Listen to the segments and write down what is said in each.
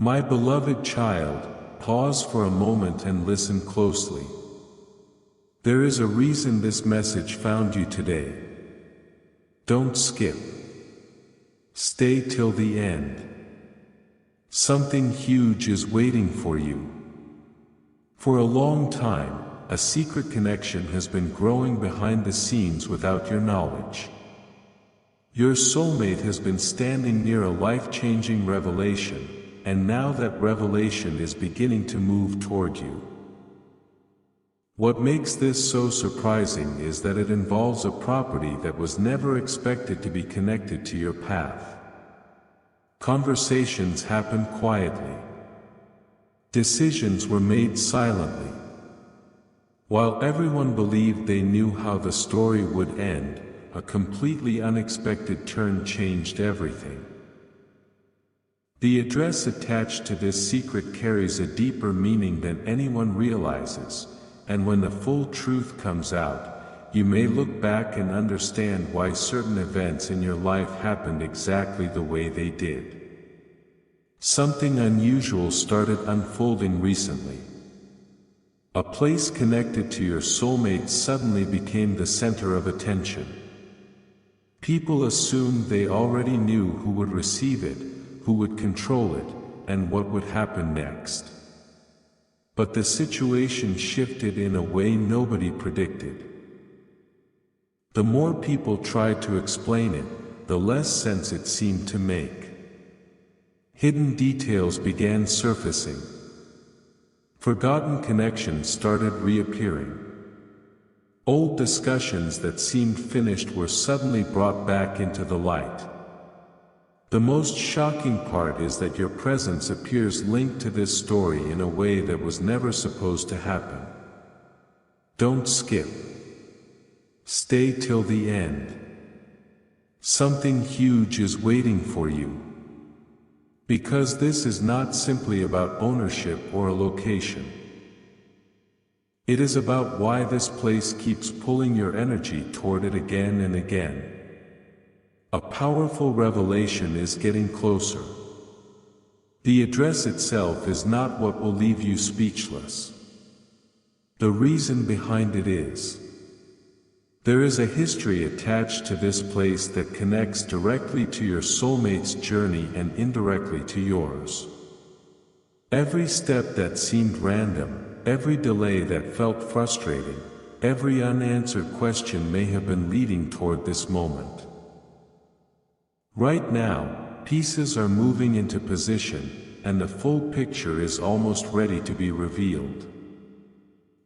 My beloved child, pause for a moment and listen closely. There is a reason this message found you today. Don't skip. Stay till the end. Something huge is waiting for you. For a long time, a secret connection has been growing behind the scenes without your knowledge. Your soulmate has been standing near a life-changing revelation, and now that revelation is beginning to move toward you. What makes this so surprising is that it involves a property that was never expected to be connected to your path. Conversations happened quietly. Decisions were made silently. While everyone believed they knew how the story would end, a completely unexpected turn changed everything. The address attached to this secret carries a deeper meaning than anyone realizes, and when the full truth comes out, you may look back and understand why certain events in your life happened exactly the way they did. Something unusual started unfolding recently. A place connected to your soulmate suddenly became the center of attention. People assumed they already knew who would receive it, who would control it, and what would happen next. But the situation shifted in a way nobody predicted. The more people tried to explain it, the less sense it seemed to make. Hidden details began surfacing. Forgotten connections started reappearing. Old discussions that seemed finished were suddenly brought back into the light. The most shocking part is that your presence appears linked to this story in a way that was never supposed to happen. Don't skip. Stay till the end. Something huge is waiting for you. Because this is not simply about ownership or a location. It is about why this place keeps pulling your energy toward it again and again. A powerful revelation is getting closer. The address itself is not what will leave you speechless. The reason behind it is, there is a history attached to this place that connects directly to your soulmate's journey and indirectly to yours. Every step that seemed random, every delay that felt frustrating, every unanswered question may have been leading toward this moment. Right now, pieces are moving into position, and the full picture is almost ready to be revealed.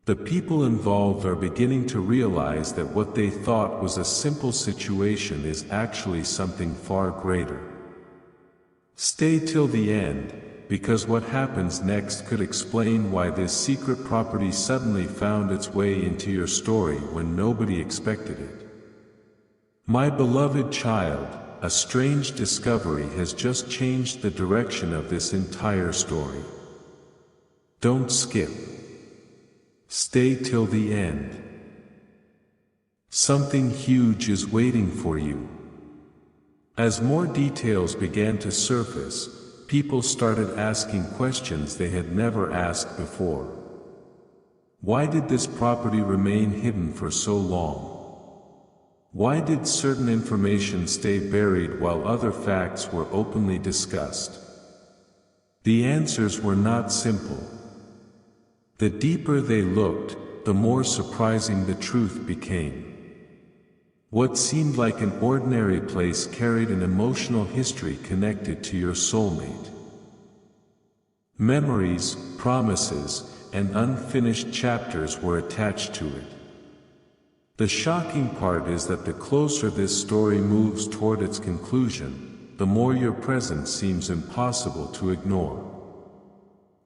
The people involved are beginning to realize that what they thought was a simple situation is actually something far greater. Stay till the end, because what happens next could explain why this secret property suddenly found its way into your story when nobody expected it. My beloved child, a strange discovery has just changed the direction of this entire story. Don't skip. Stay till the end. Something huge is waiting for you. As more details began to surface, people started asking questions they had never asked before. Why did this property remain hidden for so long? Why did certain information stay buried while other facts were openly discussed? The answers were not simple. The deeper they looked, the more surprising the truth became. What seemed like an ordinary place carried an emotional history connected to your soulmate. Memories, promises, and unfinished chapters were attached to it. The shocking part is that the closer this story moves toward its conclusion, the more your presence seems impossible to ignore.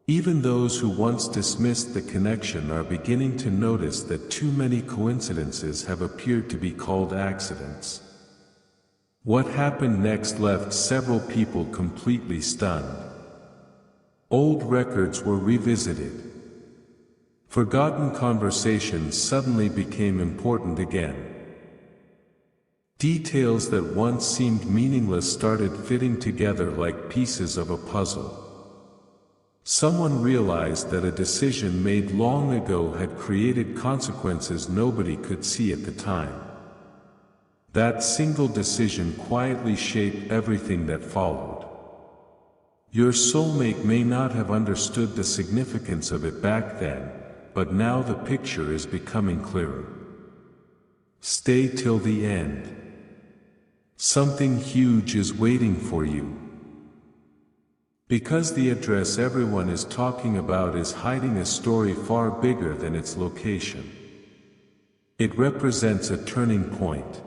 Even those who once dismissed the connection are beginning to notice that too many coincidences have appeared to be called accidents. What happened next left several people completely stunned. Old records were revisited. Forgotten conversations suddenly became important again. Details that once seemed meaningless started fitting together like pieces of a puzzle. Someone realized that a decision made long ago had created consequences nobody could see at the time. That single decision quietly shaped everything that followed. Your soulmate may not have understood the significance of it back then, but now the picture is becoming clearer. Stay till the end. Something huge is waiting for you. Because the address everyone is talking about is hiding a story far bigger than its location. It represents a turning point.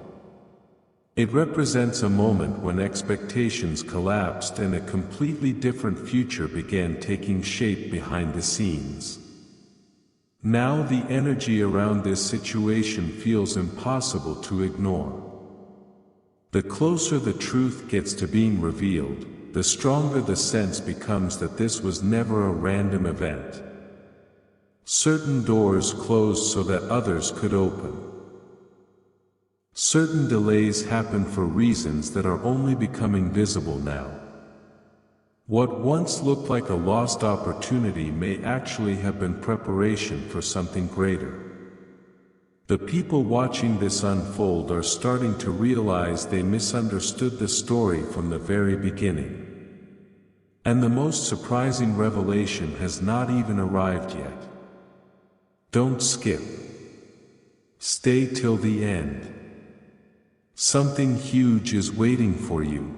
It represents a moment when expectations collapsed and a completely different future began taking shape behind the scenes. Now the energy around this situation feels impossible to ignore. The closer the truth gets to being revealed, the stronger the sense becomes that this was never a random event. Certain doors closed so that others could open. Certain delays happen for reasons that are only becoming visible now. What once looked like a lost opportunity may actually have been preparation for something greater. The people watching this unfold are starting to realize they misunderstood the story from the very beginning. And the most surprising revelation has not even arrived yet. Don't skip. Stay till the end. Something huge is waiting for you.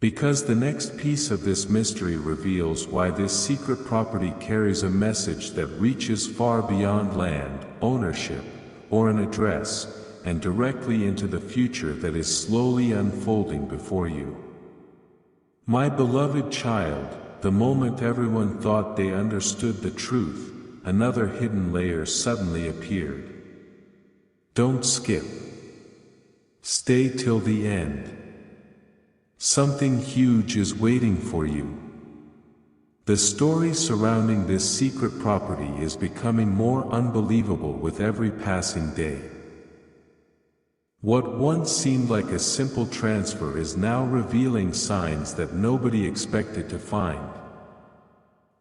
Because the next piece of this mystery reveals why this secret property carries a message that reaches far beyond land, ownership, or an address, and directly into the future that is slowly unfolding before you. My beloved child, the moment everyone thought they understood the truth, another hidden layer suddenly appeared. Don't skip. Stay till the end. Something huge is waiting for you. The story surrounding this secret property is becoming more unbelievable with every passing day. What once seemed like a simple transfer is now revealing signs that nobody expected to find.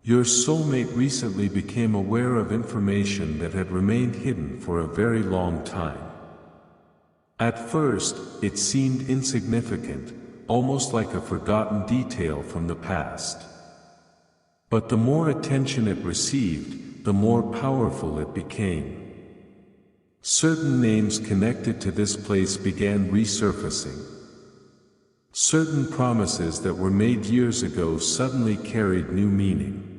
Your soulmate recently became aware of information that had remained hidden for a very long time. At first, it seemed insignificant, almost like a forgotten detail from the past. But the more attention it received, the more powerful it became. Certain names connected to this place began resurfacing. Certain promises that were made years ago suddenly carried new meaning.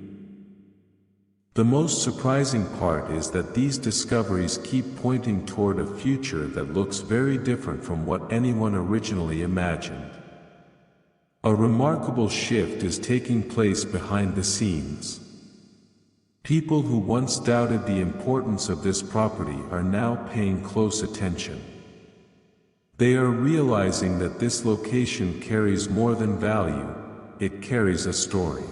The most surprising part is that these discoveries keep pointing toward a future that looks very different from what anyone originally imagined. A remarkable shift is taking place behind the scenes. People who once doubted the importance of this property are now paying close attention. They are realizing that this location carries more than value, it carries a story.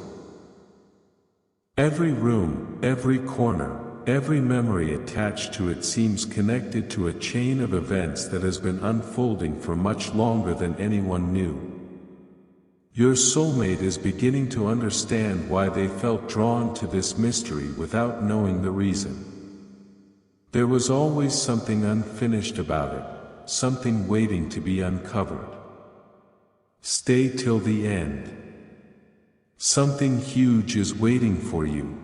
Every room, every corner, every memory attached to it seems connected to a chain of events that has been unfolding for much longer than anyone knew. Your soulmate is beginning to understand why they felt drawn to this mystery without knowing the reason. There was always something unfinished about it, something waiting to be uncovered. Stay till the end. Something huge is waiting for you.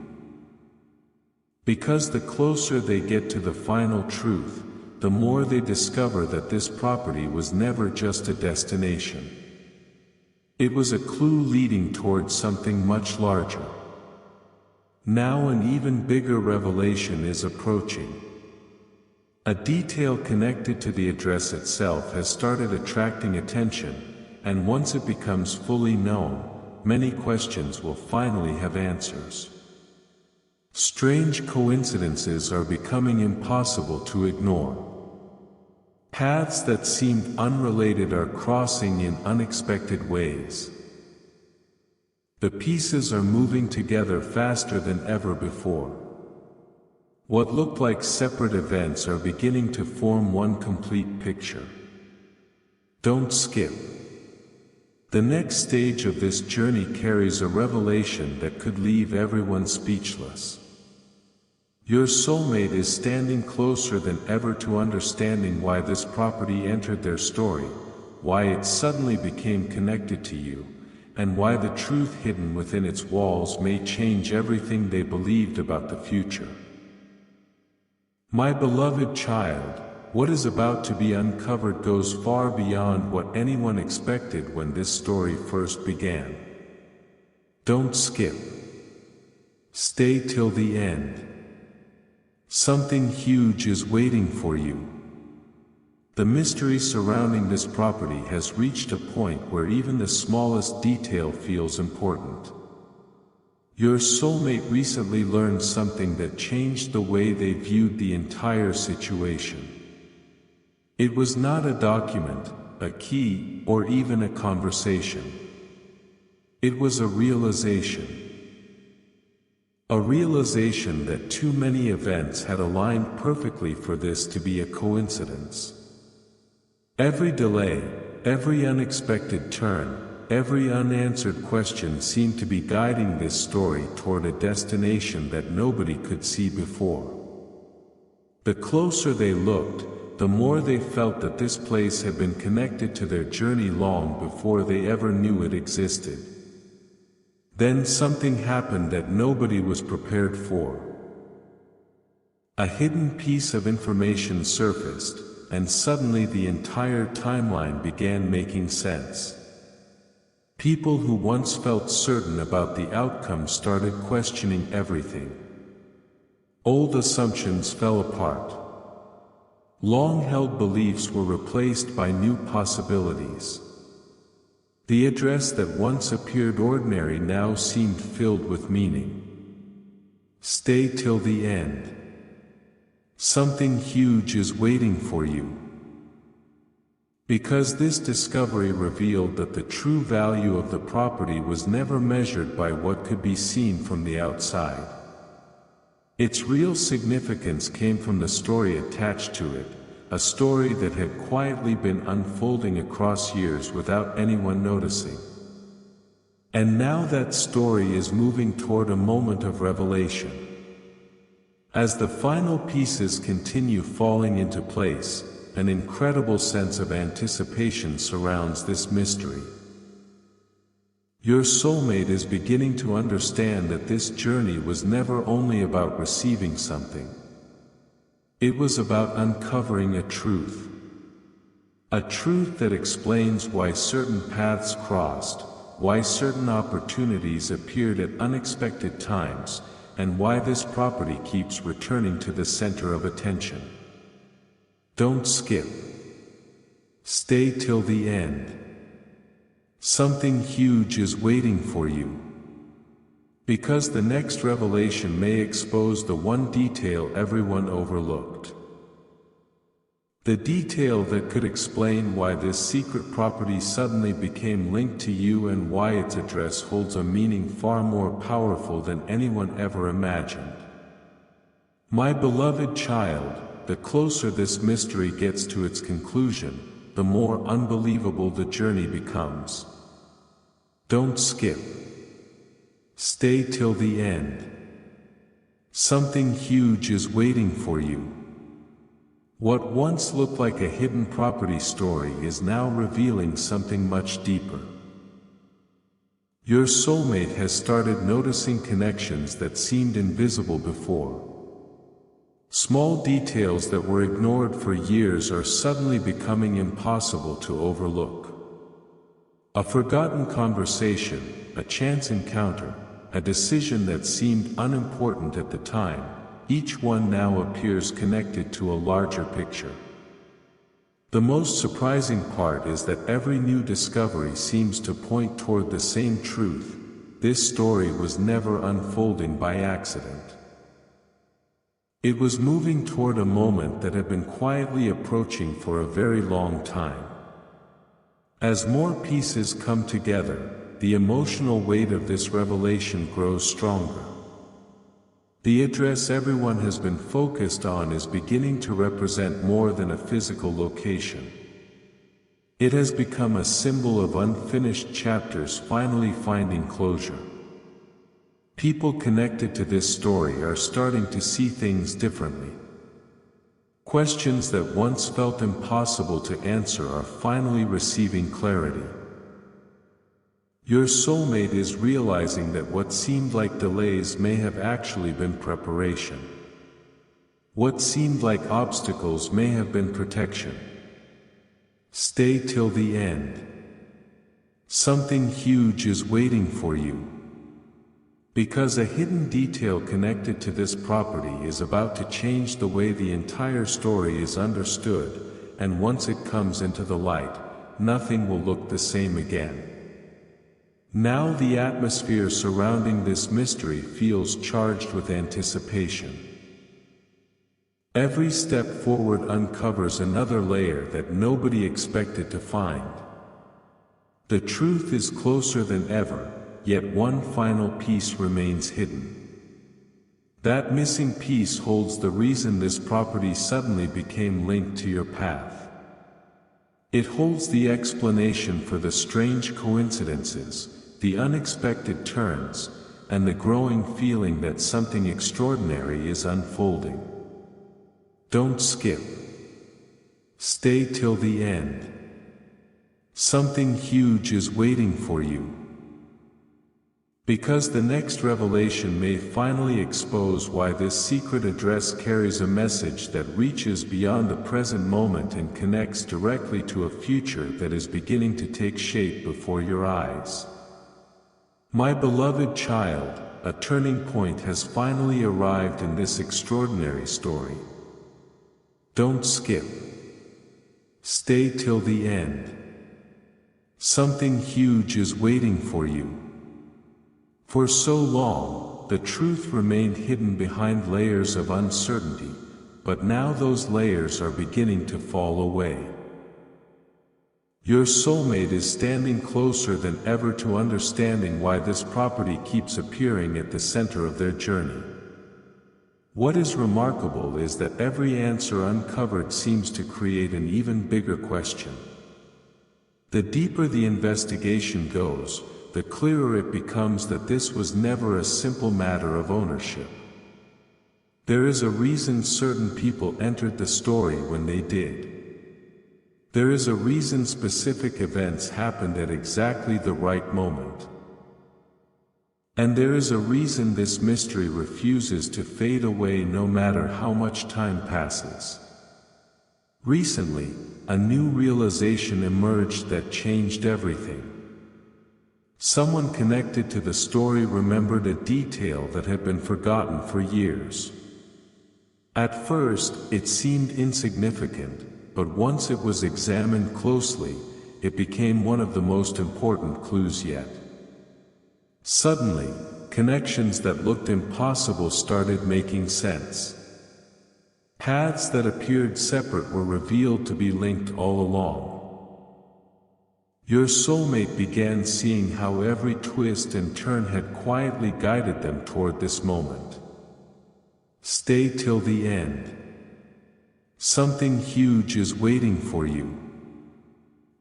Because the closer they get to the final truth, the more they discover that this property was never just a destination. It was a clue leading towards something much larger. Now an even bigger revelation is approaching. A detail connected to the address itself has started attracting attention, and once it becomes fully known, many questions will finally have answers. Strange coincidences are becoming impossible to ignore. Paths that seemed unrelated are crossing in unexpected ways. The pieces are moving together faster than ever before. What looked like separate events are beginning to form one complete picture. Don't skip. The next stage of this journey carries a revelation that could leave everyone speechless. Your soulmate is standing closer than ever to understanding why this property entered their story, why it suddenly became connected to you, and why the truth hidden within its walls may change everything they believed about the future. My beloved child, what is about to be uncovered goes far beyond what anyone expected when this story first began. Don't skip. Stay till the end. Something huge is waiting for you. The mystery surrounding this property has reached a point where even the smallest detail feels important. Your soulmate recently learned something that changed the way they viewed the entire situation. It was not a document, a key, or even a conversation. It was a realization. A realization that too many events had aligned perfectly for this to be a coincidence. Every delay, every unexpected turn, every unanswered question seemed to be guiding this story toward a destination that nobody could see before. The closer they looked, the more they felt that this place had been connected to their journey long before they ever knew it existed. Then something happened that nobody was prepared for. A hidden piece of information surfaced, and suddenly the entire timeline began making sense. People who once felt certain about the outcome started questioning everything. Old assumptions fell apart. Long-held beliefs were replaced by new possibilities. The address that once appeared ordinary now seemed filled with meaning. Stay till the end. Something huge is waiting for you. Because this discovery revealed that the true value of the property was never measured by what could be seen from the outside. Its real significance came from the story attached to it, a story that had quietly been unfolding across years without anyone noticing. And now that story is moving toward a moment of revelation. As the final pieces continue falling into place, an incredible sense of anticipation surrounds this mystery. Your soulmate is beginning to understand that this journey was never only about receiving something. It was about uncovering a truth. A truth that explains why certain paths crossed, why certain opportunities appeared at unexpected times, and why this property keeps returning to the center of attention. Don't skip. Stay till the end. Something huge is waiting for you. Because the next revelation may expose the one detail everyone overlooked. The detail that could explain why this secret property suddenly became linked to you and why its address holds a meaning far more powerful than anyone ever imagined. My beloved child, the closer this mystery gets to its conclusion, the more unbelievable the journey becomes. Don't skip. Stay till the end. Something huge is waiting for you. What once looked like a hidden property story is now revealing something much deeper. Your soulmate has started noticing connections that seemed invisible before. Small details that were ignored for years are suddenly becoming impossible to overlook. A forgotten conversation, a chance encounter, a decision that seemed unimportant at the time, each one now appears connected to a larger picture. The most surprising part is that every new discovery seems to point toward the same truth: this story was never unfolding by accident. It was moving toward a moment that had been quietly approaching for a very long time. As more pieces come together, the emotional weight of this revelation grows stronger. The address everyone has been focused on is beginning to represent more than a physical location. It has become a symbol of unfinished chapters finally finding closure. People connected to this story are starting to see things differently. Questions that once felt impossible to answer are finally receiving clarity. Your soulmate is realizing that what seemed like delays may have actually been preparation. What seemed like obstacles may have been protection. Stay till the end. Something huge is waiting for you. Because a hidden detail connected to this property is about to change the way the entire story is understood, and once it comes into the light, nothing will look the same again. Now the atmosphere surrounding this mystery feels charged with anticipation. Every step forward uncovers another layer that nobody expected to find. The truth is closer than ever, yet one final piece remains hidden. That missing piece holds the reason this property suddenly became linked to your path. It holds the explanation for the strange coincidences, the unexpected turns, and the growing feeling that something extraordinary is unfolding. Don't skip. Stay till the end. Something huge is waiting for you. Because the next revelation may finally expose why this secret address carries a message that reaches beyond the present moment and connects directly to a future that is beginning to take shape before your eyes. My beloved child, a turning point has finally arrived in this extraordinary story. Don't skip. Stay till the end. Something huge is waiting for you. For so long, the truth remained hidden behind layers of uncertainty, but now those layers are beginning to fall away. Your soulmate is standing closer than ever to understanding why this property keeps appearing at the center of their journey. What is remarkable is that every answer uncovered seems to create an even bigger question. The deeper the investigation goes, the clearer it becomes that this was never a simple matter of ownership. There is a reason certain people entered the story when they did. There is a reason specific events happened at exactly the right moment. And there is a reason this mystery refuses to fade away no matter how much time passes. Recently, a new realization emerged that changed everything. Someone connected to the story remembered a detail that had been forgotten for years. At first, it seemed insignificant, but once it was examined closely, it became one of the most important clues yet. Suddenly, connections that looked impossible started making sense. Paths that appeared separate were revealed to be linked all along. Your soulmate began seeing how every twist and turn had quietly guided them toward this moment. Stay till the end. Something huge is waiting for you.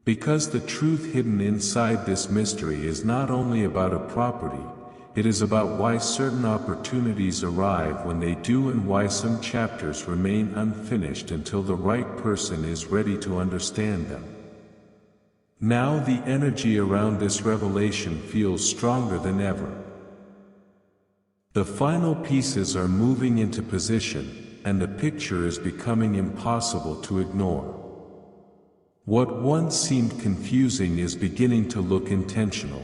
Because the truth hidden inside this mystery is not only about a property, it is about why certain opportunities arrive when they do and why some chapters remain unfinished until the right person is ready to understand them. Now the energy around this revelation feels stronger than ever. The final pieces are moving into position, and the picture is becoming impossible to ignore. What once seemed confusing is beginning to look intentional.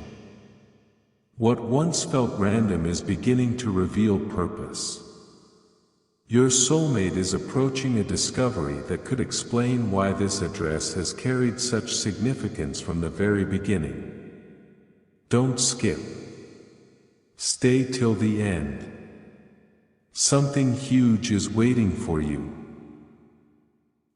What once felt random is beginning to reveal purpose. Your soulmate is approaching a discovery that could explain why this address has carried such significance from the very beginning. Don't skip. Stay till the end. Something huge is waiting for you.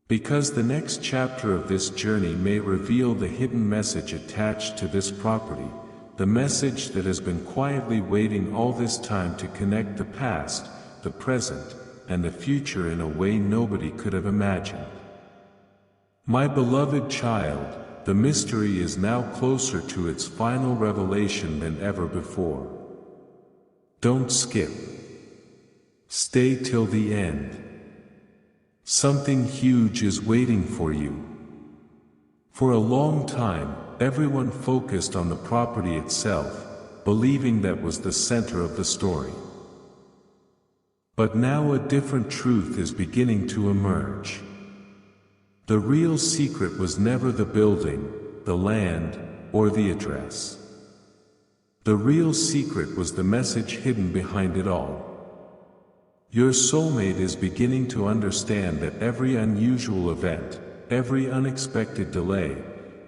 Because the next chapter of this journey may reveal the hidden message attached to this property, the message that has been quietly waiting all this time to connect the past, the present, and the future in a way nobody could have imagined. My beloved child, the mystery is now closer to its final revelation than ever before. Don't skip. Stay till the end. Something huge is waiting for you. For a long time, everyone focused on the property itself, believing that was the center of the story. But now a different truth is beginning to emerge. The real secret was never the building, the land, or the address. The real secret was the message hidden behind it all. Your soulmate is beginning to understand that every unusual event, every unexpected delay,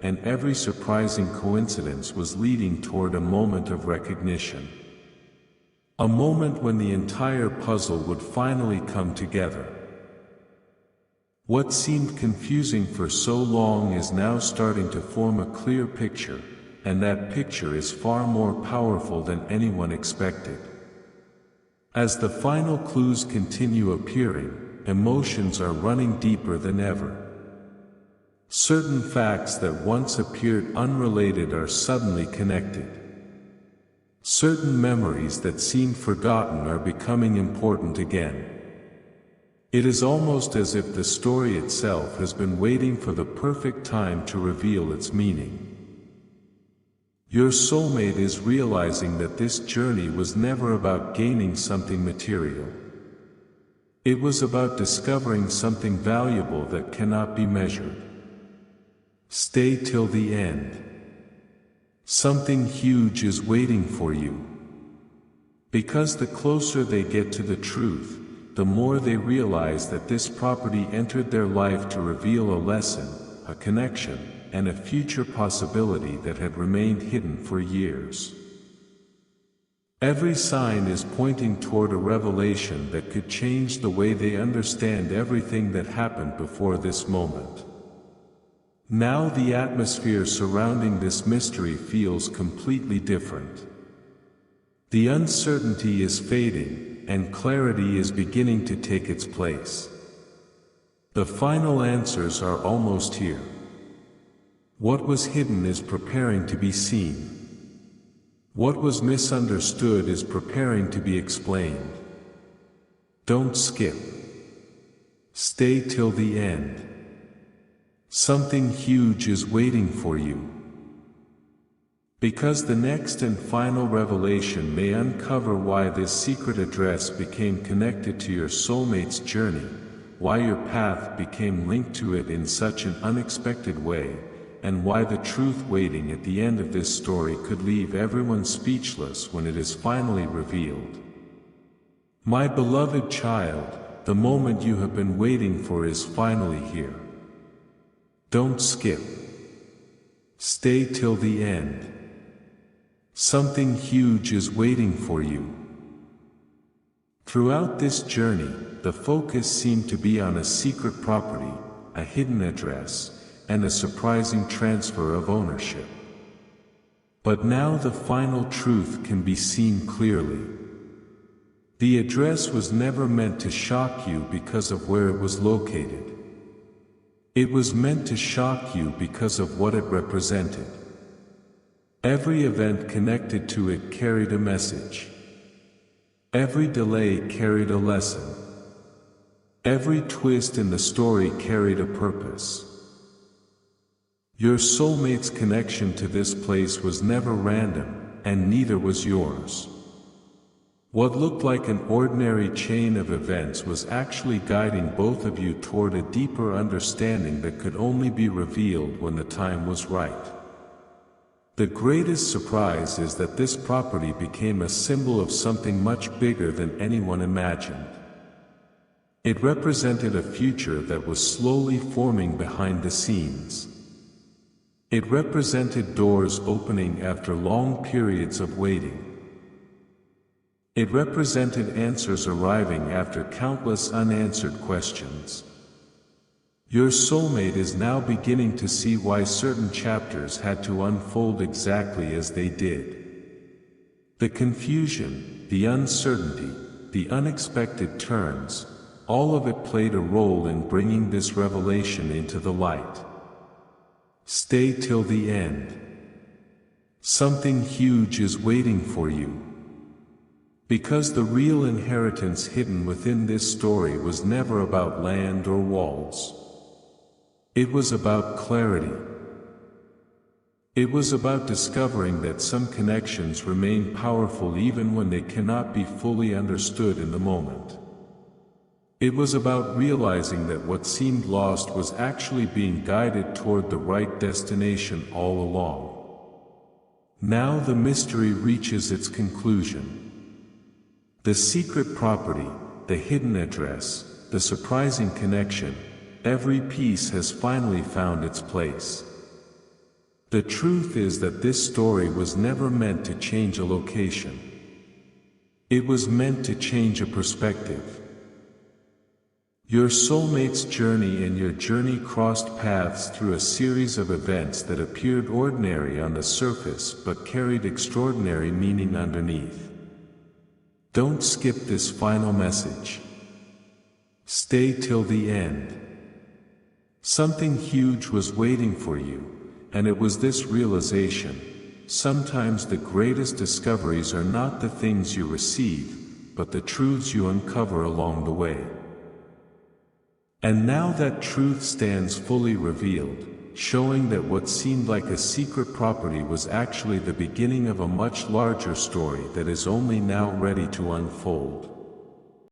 and every surprising coincidence was leading toward a moment of recognition. A moment when the entire puzzle would finally come together. What seemed confusing for so long is now starting to form a clear picture, and that picture is far more powerful than anyone expected. As the final clues continue appearing, emotions are running deeper than ever. Certain facts that once appeared unrelated are suddenly connected. Certain memories that seemed forgotten are becoming important again. It is almost as if the story itself has been waiting for the perfect time to reveal its meaning. Your soulmate is realizing that this journey was never about gaining something material. It was about discovering something valuable that cannot be measured. Stay till the end. Something huge is waiting for you. Because the closer they get to the truth, the more they realize that this property entered their life to reveal a lesson, a connection, and a future possibility that had remained hidden for years. Every sign is pointing toward a revelation that could change the way they understand everything that happened before this moment. Now the atmosphere surrounding this mystery feels completely different. The uncertainty is fading, and clarity is beginning to take its place. The final answers are almost here. What was hidden is preparing to be seen. What was misunderstood is preparing to be explained. Don't skip. Stay till the end. Something huge is waiting for you. Because the next and final revelation may uncover why this secret address became connected to your soulmate's journey, why your path became linked to it in such an unexpected way, and why the truth waiting at the end of this story could leave everyone speechless when it is finally revealed. My beloved child, the moment you have been waiting for is finally here. Don't skip. Stay till the end. Something huge is waiting for you. Throughout this journey, the focus seemed to be on a secret property, a hidden address, and a surprising transfer of ownership. But now the final truth can be seen clearly. The address was never meant to shock you because of where it was located. It was meant to shock you because of what it represented. Every event connected to it carried a message. Every delay carried a lesson. Every twist in the story carried a purpose. Your soulmate's connection to this place was never random, and neither was yours. What looked like an ordinary chain of events was actually guiding both of you toward a deeper understanding that could only be revealed when the time was right. The greatest surprise is that this property became a symbol of something much bigger than anyone imagined. It represented a future that was slowly forming behind the scenes. It represented doors opening after long periods of waiting. It represented answers arriving after countless unanswered questions. Your soulmate is now beginning to see why certain chapters had to unfold exactly as they did. The confusion, the uncertainty, the unexpected turns, all of it played a role in bringing this revelation into the light. Stay till the end. Something huge is waiting for you. Because the real inheritance hidden within this story was never about land or walls. It was about clarity. It was about discovering that some connections remain powerful even when they cannot be fully understood in the moment. It was about realizing that what seemed lost was actually being guided toward the right destination all along. Now the mystery reaches its conclusion. The secret property, the hidden address, the surprising connection, every piece has finally found its place. The truth is that this story was never meant to change a location. It was meant to change a perspective. Your soulmate's journey and your journey crossed paths through a series of events that appeared ordinary on the surface but carried extraordinary meaning underneath. Don't skip this final message. Stay till the end. Something huge was waiting for you, and it was this realization: sometimes the greatest discoveries are not the things you receive, but the truths you uncover along the way. And now that truth stands fully revealed, showing that what seemed like a secret property was actually the beginning of a much larger story that is only now ready to unfold.